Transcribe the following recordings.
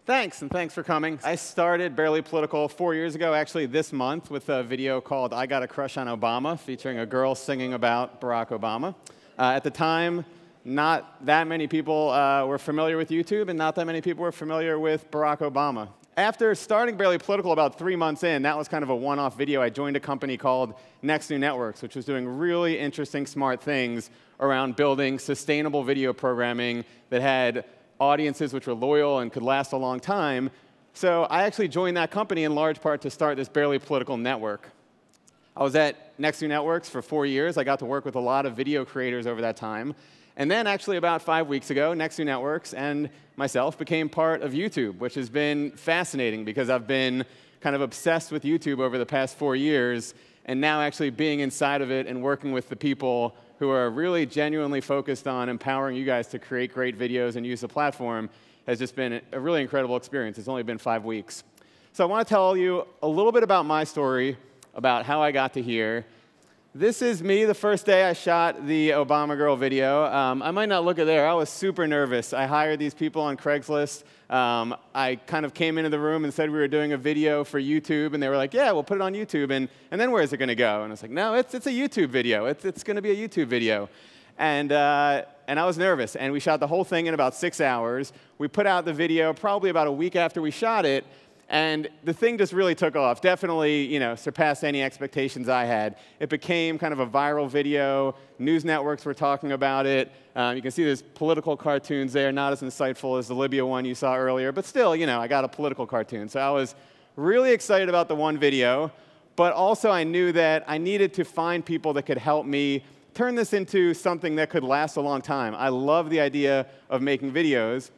Thanks, and thanks for coming. I started Barely Political 4 years ago, actually this month, with a video called I Got a Crush on Obama, featuring a girl singing about Barack Obama. At the time, not that many people were familiar with YouTube, and not that many people were familiar with Barack Obama. After starting Barely Political about 3 months in, that was kind of a one-off video, I joined a company called Next New Networks, which was doing really interesting, smart things around building sustainable video programming that had audiences which were loyal and could last a long time. So I actually joined that company in large part to start this Barely Political network. I was at Next New Networks for 4 years. I got to work with a lot of video creators over that time. And then actually about 5 weeks ago, Next New Networks and myself became part of YouTube, which has been fascinating because I've been kind of obsessed with YouTube over the past 4 years, and now actually being inside of it and working with the people who are really genuinely focused on empowering you guys to create great videos and use the platform has just been a really incredible experience. It's only been 5 weeks. So I want to tell you a little bit about my story, about how I got to here. This is me the first day I shot the Obama Girl video. I might not look at there. I was super nervous. I hired these people on Craigslist. I kind of came into the room and said we were doing a video for YouTube, and they were like, yeah, we'll put it on YouTube, and then where is it going to go? And I was like, no, it's a YouTube video. It's going to be a YouTube video. And I was nervous, and we shot the whole thing in about 6 hours. We put out the video probably about a week after we shot it, and the thing just really took off. Definitely, surpassed any expectations I had. It became kind of a viral video. News networks were talking about it. You can see there's political cartoons there, not as insightful as the Libya one you saw earlier, but still, I got a political cartoon. So I was really excited about the one video, but also I knew that I needed to find people that could help me turn this into something that could last a long time. I love the idea of making videos,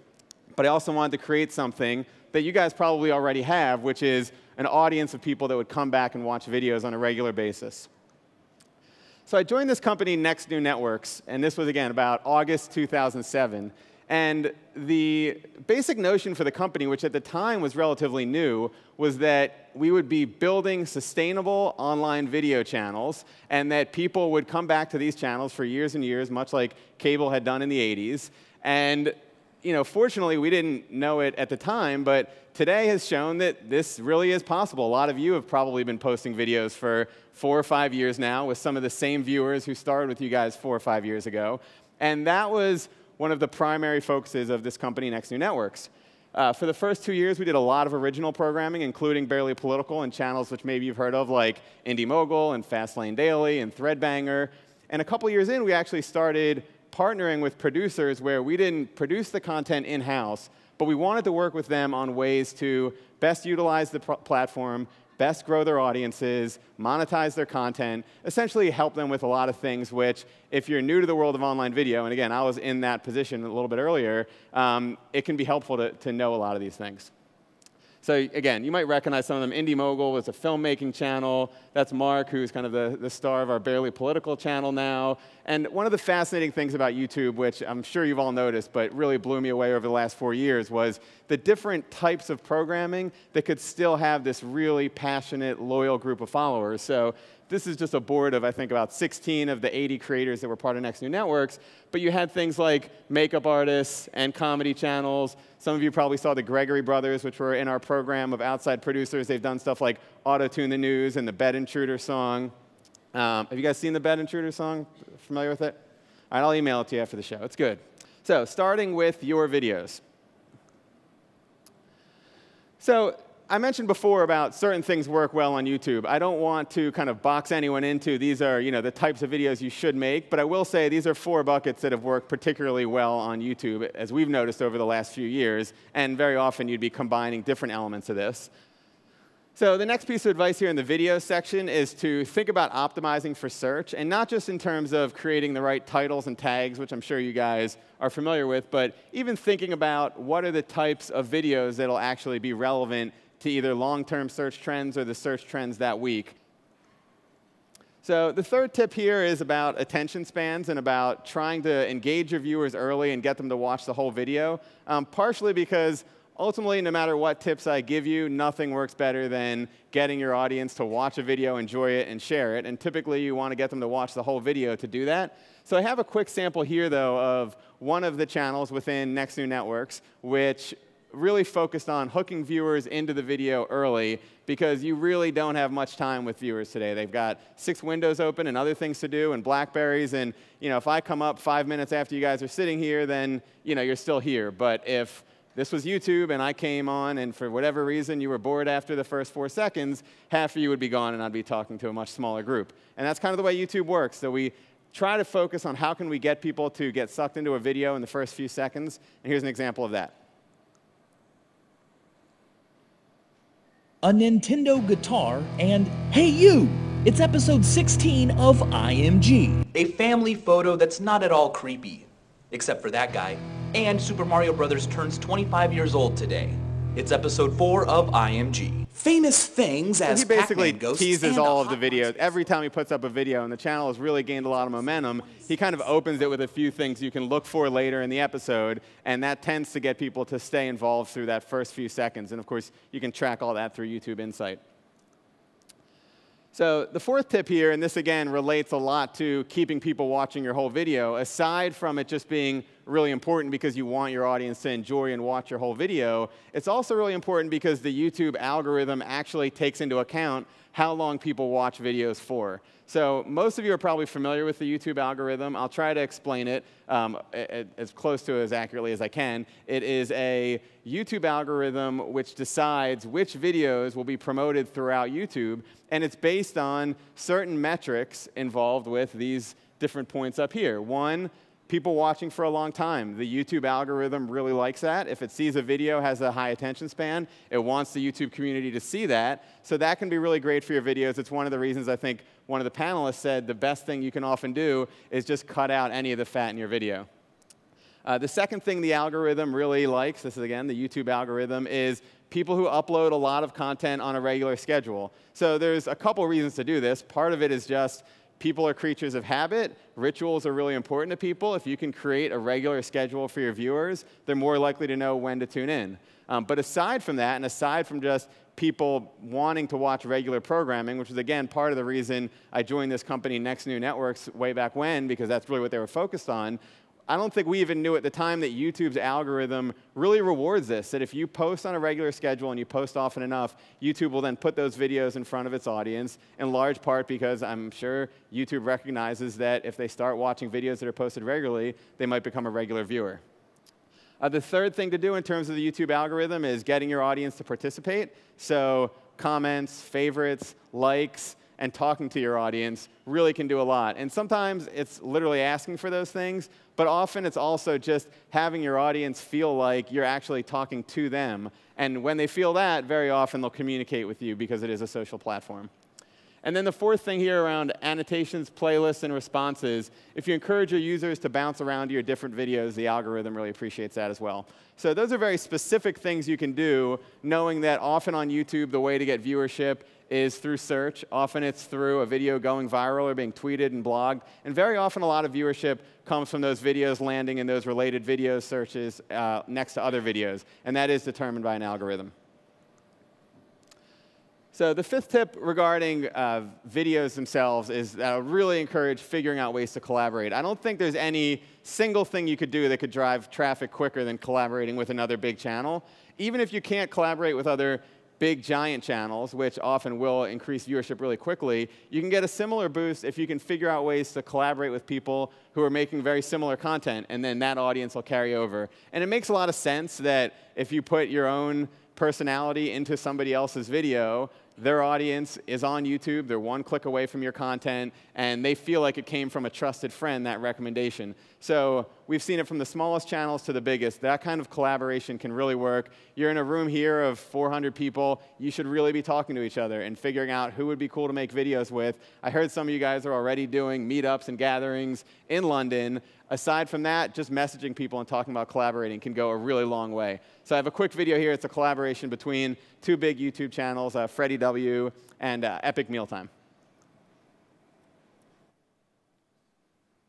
but I also wanted to create something that you guys probably already have, which is an audience of people that would come back and watch videos on a regular basis. So I joined this company, Next New Networks, and this was, again, about August 2007. And the basic notion for the company, which at the time was relatively new, was that we would be building sustainable online video channels, and that people would come back to these channels for years and years, much like cable had done in the 80s. And fortunately, we didn't know it at the time, but today has shown that this really is possible. A lot of you have probably been posting videos for 4 or 5 years now with some of the same viewers who started with you guys 4 or 5 years ago. And that was one of the primary focuses of this company, Next New Networks. For the first 2 years, we did a lot of original programming, including Barely Political and channels which maybe you've heard of, like Indie Mogul and Fastlane Daily and Threadbanger. And a couple years in, we actually started partnering with producers where we didn't produce the content in-house, but we wanted to work with them on ways to best utilize the platform, best grow their audiences, monetize their content, essentially help them with a lot of things which, if you're new to the world of online video, and again, I was in that position a little bit earlier, it can be helpful to know a lot of these things. So again, you might recognize some of them. Indie Mogul was a filmmaking channel. That's Mark, who's kind of the star of our Barely Political channel now. And one of the fascinating things about YouTube, which I'm sure you've all noticed, but really blew me away over the last 4 years, was the different types of programming that could still have this really passionate, loyal group of followers. So this is just a board of, I think, about 16 of the 80 creators that were part of Next New Networks. But you had things like makeup artists and comedy channels. Some of you probably saw the Gregory Brothers, which were in our program of outside producers. They've done stuff like Auto-Tune the News and the Bed Intruder song. Have you guys seen the Bed Intruder song? Familiar with it? All right, I'll email it to you after the show. It's good. So starting with your videos. So I mentioned before about certain things work well on YouTube. I don't want to kind of box anyone into these are the types of videos you should make, but I will say these are 4 buckets that have worked particularly well on YouTube, as we've noticed over the last few years, and very often you'd be combining different elements of this. So the next piece of advice here in the video section is to think about optimizing for search, and not just in terms of creating the right titles and tags, which I'm sure you guys are familiar with, but even thinking about what are the types of videos that will actually be relevant to either long-term search trends or the search trends that week. So the third tip here is about attention spans and about trying to engage your viewers early and get them to watch the whole video, partially because ultimately, no matter what tips I give you, nothing works better than getting your audience to watch a video, enjoy it, and share it. And typically, you want to get them to watch the whole video to do that. So I have a quick sample here, though, of one of the channels within Next New Networks, which really focused on hooking viewers into the video early because you really don't have much time with viewers today. They've got 6 windows open and other things to do and Blackberries. And if I come up 5 minutes after you guys are sitting here, then you're still here. But if this was YouTube and I came on and for whatever reason you were bored after the first 4 seconds, half of you would be gone and I'd be talking to a much smaller group. And that's kind of the way YouTube works. So we try to focus on how can we get people to get sucked into a video in the first few seconds. And here's an example of that. A Nintendo guitar, and hey you! It's episode 16 of IMG. A family photo that's not at all creepy. Except for that guy. And Super Mario Bros. Turns 25 years old today. It's episode 4 of IMG. Famous things as he basically Pac-Man teases all of the videos. Every time he puts up a video and the channel has really gained a lot of momentum, he kind of opens it with a few things you can look for later in the episode, and that tends to get people to stay involved through that first few seconds. And of course, you can track all that through YouTube Insight. So the fourth tip here, and this again relates a lot to keeping people watching your whole video, aside from it just being really important because you want your audience to enjoy and watch your whole video, it's also really important because the YouTube algorithm actually takes into account how long people watch videos for. So most of you are probably familiar with the YouTube algorithm. I'll try to explain it as close to as accurately as I can. It is a YouTube algorithm which decides which videos will be promoted throughout YouTube, and it's based on certain metrics involved with these different points up here. One, people watching for a long time. The YouTube algorithm really likes that. If it sees a video has a high attention span, it wants the YouTube community to see that. So that can be really great for your videos. It's one of the reasons I think one of the panelists said the best thing you can often do is just cut out any of the fat in your video. The second thing the algorithm really likes, this is again the YouTube algorithm, is people who upload a lot of content on a regular schedule. So there's a couple reasons to do this. Part of it is just people are creatures of habit. Rituals are really important to people. If you can create a regular schedule for your viewers, they're more likely to know when to tune in. But aside from that, and aside from just people wanting to watch regular programming, which is, again, part of the reason I joined this company, Next New Networks, way back when, because that's really what they were focused on, I don't think we even knew at the time that YouTube's algorithm really rewards this, that if you post on a regular schedule and you post often enough, YouTube will then put those videos in front of its audience, in large part because I'm sure YouTube recognizes that if they start watching videos that are posted regularly, they might become a regular viewer. The third thing to do in terms of the YouTube algorithm is getting your audience to participate. So comments, favorites, likes, and talking to your audience really can do a lot. And sometimes it's literally asking for those things, but often it's also just having your audience feel like you're actually talking to them. And when they feel that, very often they'll communicate with you because it is a social platform. And then the fourth thing here around annotations, playlists, and responses, if you encourage your users to bounce around to your different videos, the algorithm really appreciates that as well. So those are very specific things you can do, knowing that often on YouTube, the way to get viewership is through search. Often it's through a video going viral or being tweeted and blogged. And very often a lot of viewership comes from those videos landing in those related video searches next to other videos. And that is determined by an algorithm. So the fifth tip regarding videos themselves is that I would really encourage figuring out ways to collaborate. I don't think there's any single thing you could do that could drive traffic quicker than collaborating with another big channel. Even if you can't collaborate with other big giant channels, which often will increase viewership really quickly, you can get a similar boost if you can figure out ways to collaborate with people who are making very similar content, and then that audience will carry over. And it makes a lot of sense that if you put your own personality into somebody else's video, their audience is on YouTube, they're one click away from your content, and they feel like it came from a trusted friend, that recommendation. So we've seen it from the smallest channels to the biggest. That kind of collaboration can really work. You're in a room here of 400 people. You should really be talking to each other and figuring out who would be cool to make videos with. I heard some of you guys are already doing meetups and gatherings in London. Aside from that, just messaging people and talking about collaborating can go a really long way. So I have a quick video here. It's a collaboration between two big YouTube channels, Freddie W. and Epic Mealtime.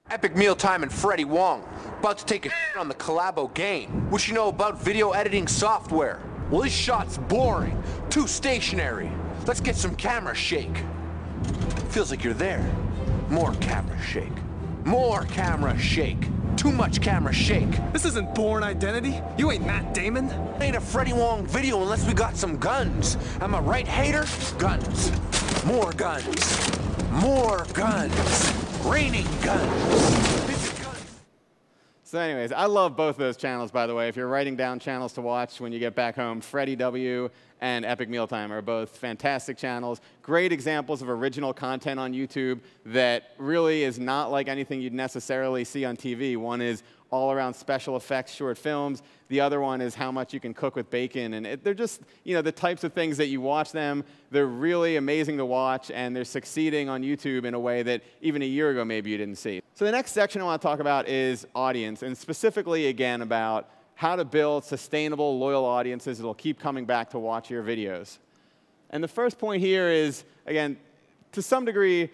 Epic Mealtime and Freddie Wong about to take a shit on the collabo game. What you know about video editing software? Well, this shot's boring, too stationary. Let's get some camera shake. Feels like you're there. More camera shake. More camera shake. Too much camera shake. This isn't Born Identity. You ain't Matt Damon. Ain't a Freddie Wong video unless we got some guns. Am I right, hater? Guns. More guns. More guns. Raining guns. So anyways, I love both those channels, by the way. If you're writing down channels to watch when you get back home, Freddie W. and Epic Mealtime are both fantastic channels. Great examples of original content on YouTube that really is not like anything you'd necessarily see on TV. One is all around special effects short films. The other one is how much you can cook with bacon. And they're just, you know, the types of things that you watch them, they're really amazing to watch, and they're succeeding on YouTube in a way that even a year ago maybe you didn't see. So the next section I want to talk about is audience, and specifically, again, about how to build sustainable, loyal audiences that will keep coming back to watch your videos. And the first point here is, again, to some degree,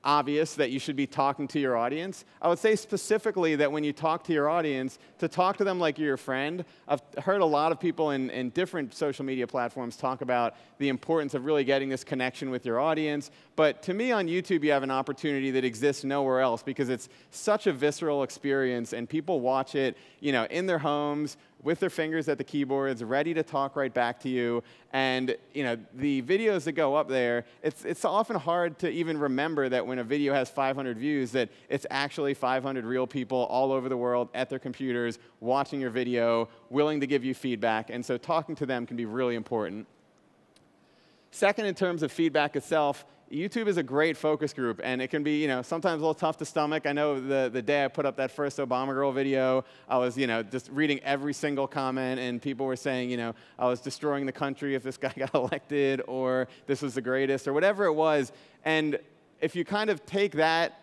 obvious that you should be talking to your audience. I would say specifically that when you talk to your audience, to talk to them like you're your friend. I've heard a lot of people in different social media platforms talk about the importance of really getting this connection with your audience. But to me, on YouTube, you have an opportunity that exists nowhere else because it's such a visceral experience, and people watch it, you know, in their homes, with their fingers at the keyboards, ready to talk right back to you. And you know, the videos that go up there, it's often hard to even remember that when a video has 500 views, that it's actually 500 real people all over the world at their computers watching your video, willing to give you feedback. And so talking to them can be really important. Second, in terms of feedback itself, YouTube is a great focus group, and it can be, you know, sometimes a little tough to stomach. I know the day I put up that first Obama girl video, I was, you know, just reading every single comment, and people were saying, you know, I was destroying the country if this guy got elected, or this was the greatest, or whatever it was. And if you kind of take that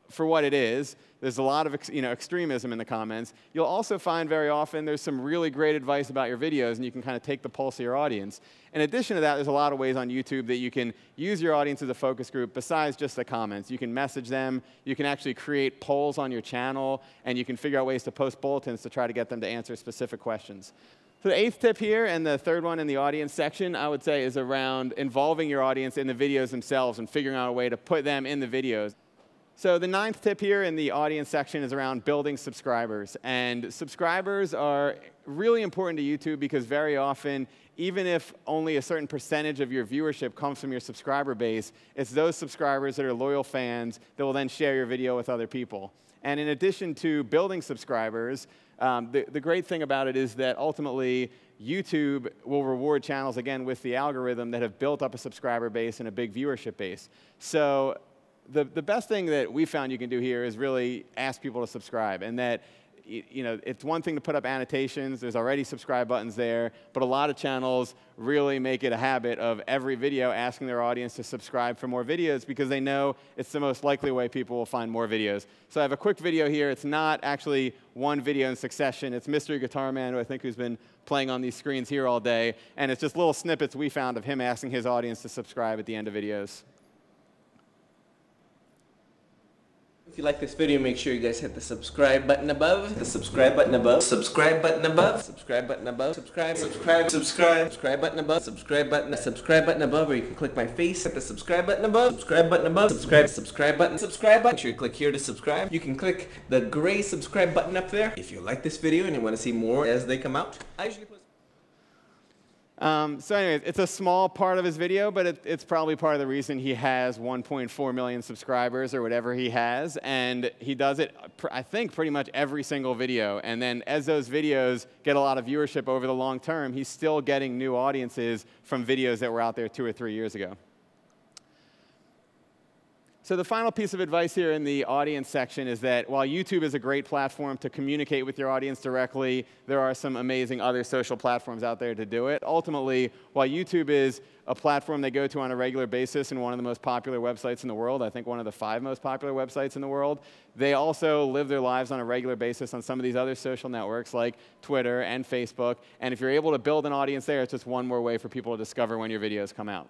for what it is, there's a lot of extremism in the comments. You'll also find very often there's some really great advice about your videos, and you can kind of take the pulse of your audience. In addition to that, there's a lot of ways on YouTube that you can use your audience as a focus group besides just the comments. You can message them. You can actually create polls on your channel, and you can figure out ways to post bulletins to try to get them to answer specific questions. So the 8th tip here, and the third one in the audience section, I would say is around involving your audience in the videos themselves and figuring out a way to put them in the videos. So the 9th tip here in the audience section is around building subscribers. And subscribers are really important to YouTube because very often, even if only a certain percentage of your viewership comes from your subscriber base, it's those subscribers that are loyal fans that will then share your video with other people. And in addition to building subscribers, the great thing about it is that ultimately, YouTube will reward channels, again, with the algorithm that have built up a subscriber base and a big viewership base. So the best thing that we found you can do here is really ask people to subscribe. And that, you know, it's one thing to put up annotations. There's already subscribe buttons there. But a lot of channels really make it a habit of every video asking their audience to subscribe for more videos because they know it's the most likely way people will find more videos. So I have a quick video here. It's not actually one video in succession. It's Mystery Guitar Man, who I think who's been playing on these screens here all day. And it's just little snippets we found of him asking his audience to subscribe at the end of videos. If you like this video, make sure you guys hit the subscribe button above, the subscribe button above, subscribe button above, subscribe button above, subscribe button above, subscribe button above, or you can click my face, hit the subscribe button above, subscribe button above, subscribe button. Make sure you click here to subscribe. You can click the gray subscribe button up there. If you like this video and you want to see more as they come out, I usually post. So anyways, it's a small part of his video, but it's probably part of the reason he has 1.4 million subscribers or whatever he has. And he does it, I think, pretty much every single video. And then as those videos get a lot of viewership over the long term, he's still getting new audiences from videos that were out there 2 or 3 years ago. So the final piece of advice here in the audience section is that while YouTube is a great platform to communicate with your audience directly, there are some amazing other social platforms out there to do it. Ultimately, while YouTube is a platform they go to on a regular basis and one of the most popular websites in the world, I think one of the 5 most popular websites in the world, they also live their lives on a regular basis on some of these other social networks like Twitter and Facebook. And if you're able to build an audience there, it's just one more way for people to discover when your videos come out.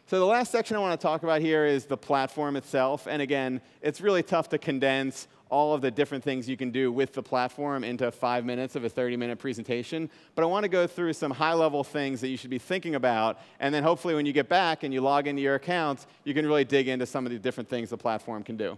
So the last section I want to talk about here is the platform itself. And again, it's really tough to condense all of the different things you can do with the platform into 5 minutes of a 30-minute presentation. But I want to go through some high-level things that you should be thinking about. And then hopefully when you get back and you log into your accounts, you can really dig into some of the different things the platform can do.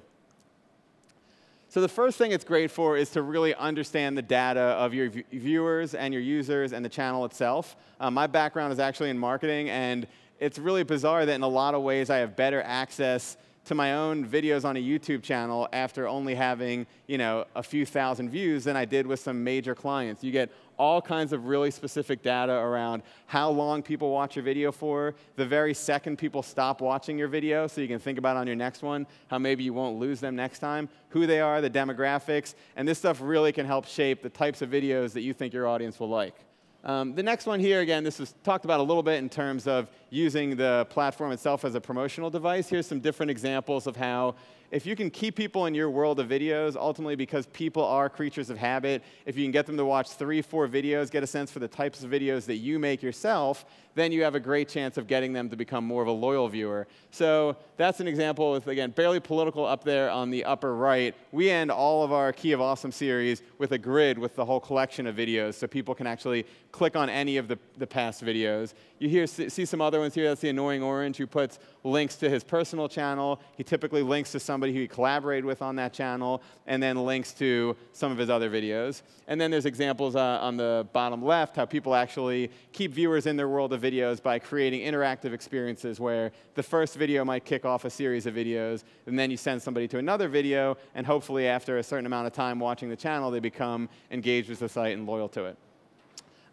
So the first thing it's great for is to really understand the data of your viewers and your users and the channel itself. My background is actually in marketing, and it's really bizarre that in a lot of ways I have better access to my own videos on a YouTube channel after only having, a few thousand views than I did with some major clients. You get all kinds of really specific data around how long people watch your video for, the very second people stop watching your video, so you can think about on your next one how maybe you won't lose them next time, who they are, the demographics, and this stuff really can help shape the types of videos that you think your audience will like. The next one here, again, this was talked about a little bit in terms of using the platform itself as a promotional device. Here's some different examples of how, if you can keep people in your world of videos, ultimately because people are creatures of habit, if you can get them to watch 3, 4 videos, get a sense for the types of videos that you make yourself, then you have a great chance of getting them to become more of a loyal viewer. So that's an example with, again, Barely Political up there on the upper right. We end all of our Key of Awesome series with a grid with the whole collection of videos, so people can actually click on any of the past videos. You see some other ones here. That's the Annoying Orange, who puts links to his personal channel. He typically links to somebody who he collaborated with on that channel, and then links to some of his other videos. And then there's examples on the bottom left, how people actually keep viewers in their world of videos by creating interactive experiences where the first video might kick off a series of videos, and then you send somebody to another video, and hopefully after a certain amount of time watching the channel, they become engaged with the site and loyal to it.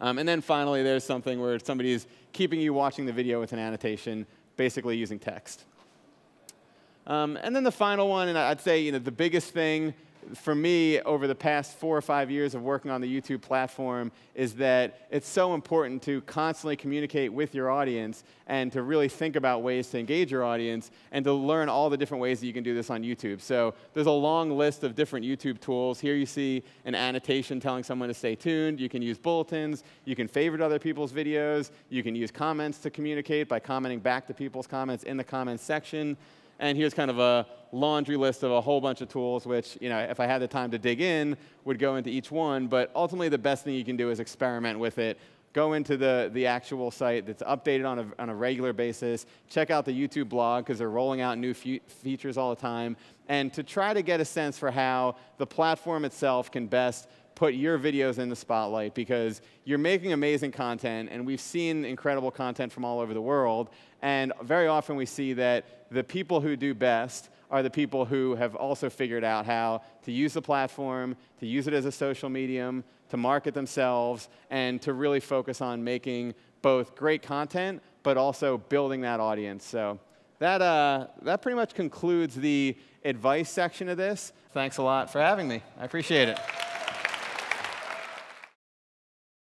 And then finally, there's something where somebody's keeping you watching the video with an annotation, basically using text. And then the final one, and I'd say the biggest thing for me over the past 4 or 5 years of working on the YouTube platform is that it's so important to constantly communicate with your audience and to really think about ways to engage your audience and to learn all the different ways that you can do this on YouTube. So there's a long list of different YouTube tools. Here you see an annotation telling someone to stay tuned. You can use bulletins. You can favorite other people's videos. You can use comments to communicate by commenting back to people's comments in the comments section. And here's kind of a laundry list of a whole bunch of tools, which, if I had the time to dig in, would go into each one. But ultimately, the best thing you can do is experiment with it. Go into the actual site that's updated on a regular basis. Check out the YouTube blog, because they're rolling out new features all the time. And to try to get a sense for how the platform itself can best put your videos in the spotlight, because you're making amazing content, and we've seen incredible content from all over the world. And very often we see that the people who do best are the people who have also figured out how to use the platform, to use it as a social medium, to market themselves, and to really focus on making both great content, but also building that audience. So that pretty much concludes the advice section of this. Thanks a lot for having me. I appreciate it.